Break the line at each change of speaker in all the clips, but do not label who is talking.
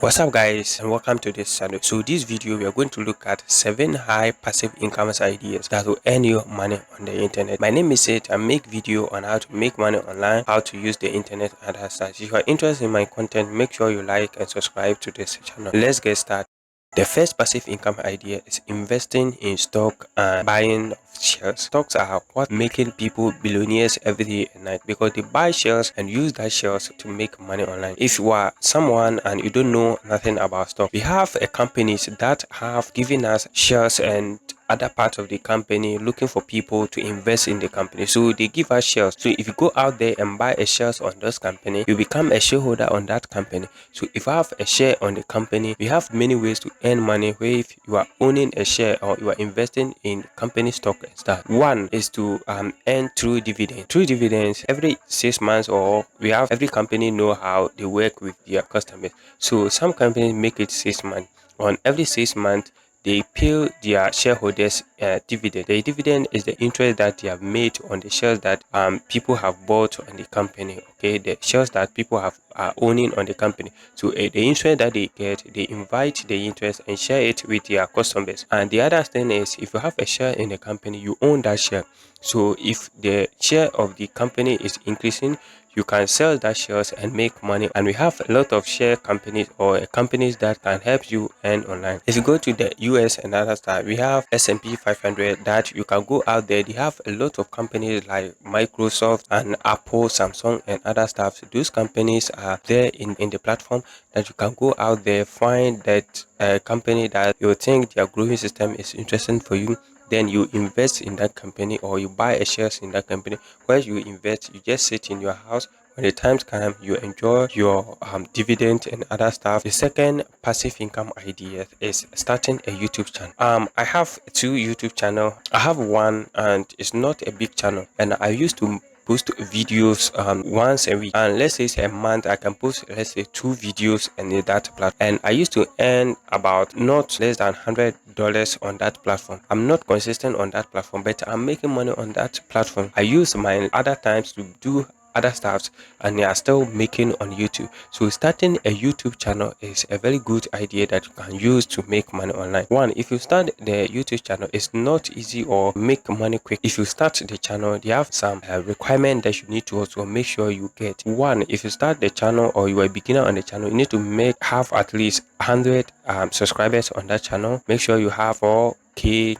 What's up guys and welcome to this channel. So this video we are going to look at 7 high passive income ideas that will earn you money on the internet. My name is Sid. I make video on how to make money online, how to use the internet and as such. If you are interested in my content, make sure you like and subscribe to this channel. Let's get started. The first passive income idea is investing in stock and buying of shares. Stocks are what making people billionaires every day and night because they buy shares and use that shares to make money online. If you are someone and you don't know nothing about stock, we have a companies that have given us shares and other parts of the company looking for people to invest in the company. So they give us shares. So if you go out there and buy a shares on those company, you become a shareholder on that company. So if I have a share on the company, we have many ways to earn money where if you are owning a share or you are investing in company stock and stuff. One is to earn through dividend. Through dividends, every 6 months or we have every company know how they work with their customers. So some companies make it 6 months. On every 6 months, they pay their shareholders dividend. The dividend is the interest that they have made on the shares that people have bought on the company. Okay, the shares that people have are owning on the company. So the interest that they get, they invite the interest and share it with their customers. And the other thing is, if you have a share in the company, you own that share. So if the share of the company is increasing, you can sell that shares and make money. And we have a lot of share companies or companies that can help you earn online. If you go to the US and other stuff, we have S&P 500 that you can go out there. They have a lot of companies like Microsoft and Apple, Samsung and other stuff. So those companies are there in the platform that you can go out there, find that company that you think their growing system is interesting for you, then you invest in that company or you buy a shares in that company. Where you invest, you just sit in your house. When the times come, you enjoy your dividend and other stuff. The second passive income idea is starting a YouTube channel. I have 2 YouTube channel. I have one and it's not a big channel, and I used to post videos once a week, and let's say it's a month I can post, let's say, 2 videos in that platform, and I used to earn about not less than $100 on that platform. I'm not consistent on that platform, but I'm making money on that platform. I use my other times to do other stuffs, and they are still making on YouTube. So starting a YouTube channel is a very good idea that you can use to make money online. One, if you start the YouTube channel, it's not easy or make money quick. If you start the channel, they have some requirement that you need to also make sure you get. One, if you start the channel or you are a beginner on the channel, you need to have at least 100 subscribers on that channel. Make sure you have 4K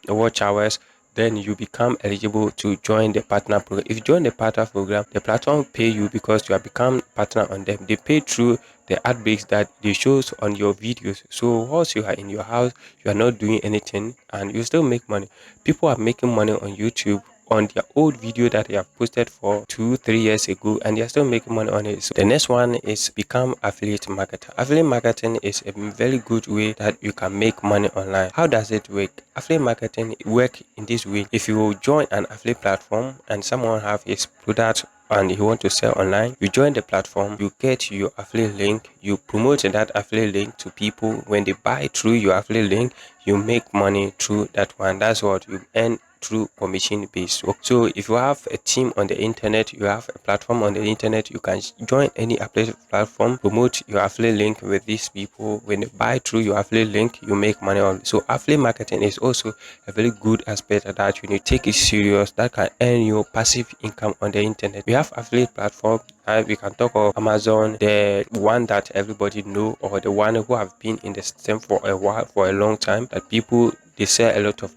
watch hours, then you become eligible to join the partner program. If you join the partner program, the platform pay you because you have become partner on them. They pay through the ad breaks that they shows on your videos. So once you are in your house, you are not doing anything and you still make money. People are making money on YouTube on their old video that they have posted for 2-3 years ago, and they're still making money on it. So the next one is become affiliate marketer. Affiliate marketing is a very good way that you can make money online. How does it work? Affiliate marketing work in this way. If you join an affiliate platform and someone have his product and you want to sell online, you join the platform, you get your affiliate link, you promote that affiliate link to people. When they buy through your affiliate link, you make money through that one. That's what you earn through commission based work. So if you have a team on the internet, you have a platform on the internet, you can join any affiliate platform, promote your affiliate link with these people. When they buy through your affiliate link, you make money on. So affiliate marketing is also a very good aspect that you need to take it serious, that can earn you passive income on the internet. We have affiliate platform, and we can talk of Amazon, the one that everybody know, or the one who have been in the system for a while, for a long time, that people they sell a lot of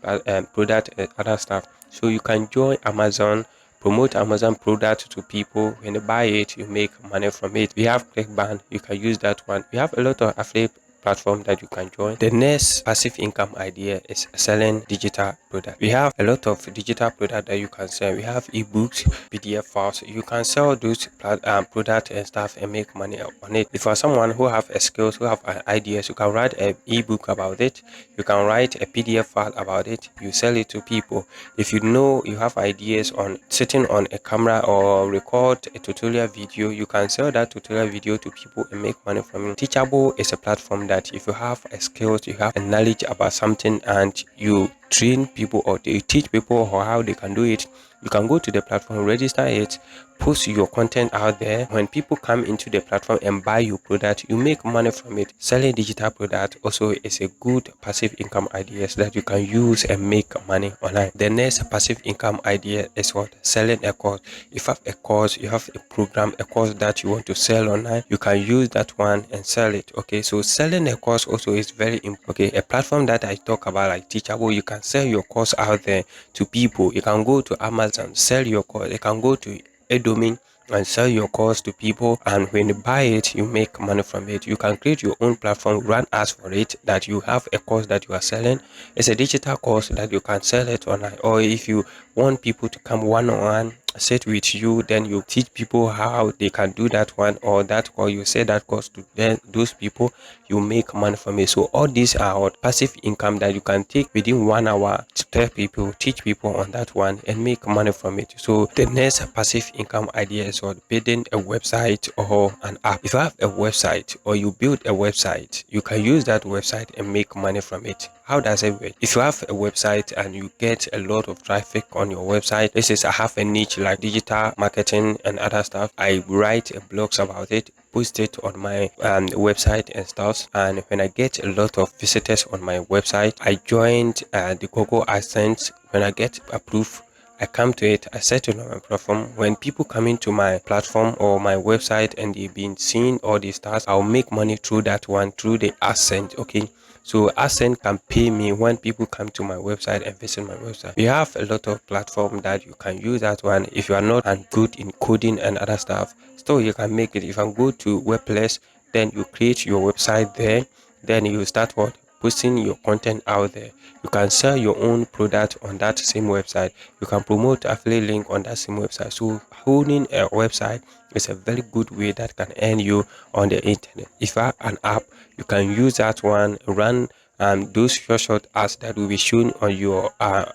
product and other stuff. So you can join Amazon, promote Amazon product to people. When they buy it, you make money from it. We have ClickBank, you can use that one. We have a lot of affiliate platform that you can join. The next passive income idea is selling digital product. We have a lot of digital product that you can sell. We have ebooks, PDF files. You can sell those product and stuff and make money on it. If you are someone who have a skills, who have ideas, you can write an ebook about it. You can write a PDF file about it. You sell it to people. If you know you have ideas on sitting on a camera or record a tutorial video, you can sell that tutorial video to people and make money from it. Teachable is a platform that if you have a skills, you have a knowledge about something and you train people or you teach people how they can do it, you can go to the platform, register it, post your content out there. When people come into the platform and buy your product, you make money from it. Selling digital product also is a good passive income idea that you can use and make money online. The next passive income idea is what? Selling a course. If you have a course, you have a program, a course that you want to sell online, you can use that one and sell it. Okay, so selling a course also is very important. Okay, a platform that I talk about like Teachable, you can sell your course out there to people. You can go to Amazon, sell your course. You can go to a domain and sell your course to people, and when you buy it, you make money from it. You can create your own platform, run ads for it, that you have a course that you are selling. It's a digital course that you can sell it online. Or if you want people to come one-on-one, sit with you, then you teach people how they can do that one or that, or you say that course to them, those people, you make money from it. So all these are what passive income that you can take within 1 hour to tell people, teach people on that one and make money from it. So the next passive income idea is what? Building a website or an app. If you have a website or you build a website, you can use that website and make money from it. How does it work? If you have a website and you get a lot of traffic on your website, this is I have a niche like digital marketing and other stuff. I write blogs about it, post it on my website and stuff. And when I get a lot of visitors on my website, I joined the Google AdSense. When I get approved, I come to it, I set it on my platform. When people come into my platform or my website and they've been seeing all these stars, I'll make money through that one, through the AdSense. Okay. So AdSense can pay me when people come to my website and visit my website. We have a lot of platforms that you can use that one. If you are not good in coding and other stuff, still you can make it. You can go to WordPress, then you create your website there, then you start what? Posting your content out there. You can sell your own product on that same website. You can promote affiliate link on that same website. So owning a website is a very good way that can earn you on the internet. If you have an app, you can use that one, run those short ads that will be shown on your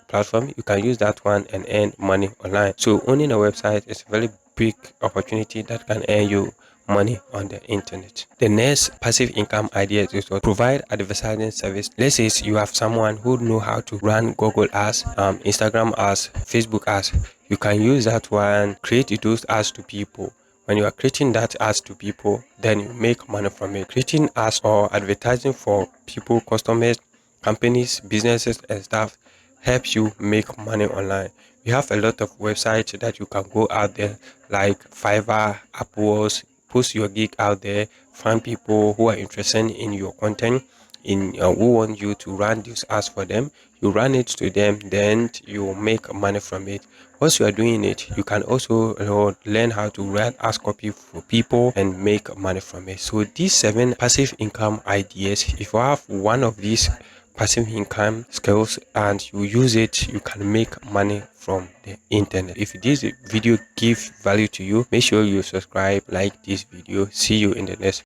platform. You can use that one and earn money online. So owning a website is a very big opportunity that can earn you money on the internet. The next passive income idea is to provide advertising service. Let's say you have someone who know how to run Google ads, Instagram ads, Facebook ads. You can use that one, create those ads to people. When you are creating that ads to people, then you make money from it. Creating ads or advertising for people, customers, companies, businesses and stuff helps you make money online. We have a lot of websites that you can go out there like Fiverr, Upwork, post your gig out there, find people who are interested in your content, in who want you to run these ads for them. You run it to them, then you make money from it. Once you are doing it, you can also learn how to write ads copy for people and make money from it. So these 7 passive income ideas, if you have one of these passive income skills and you use it, you can make money from the internet. If this video gives value to you, make sure you subscribe, like this video. See you in the next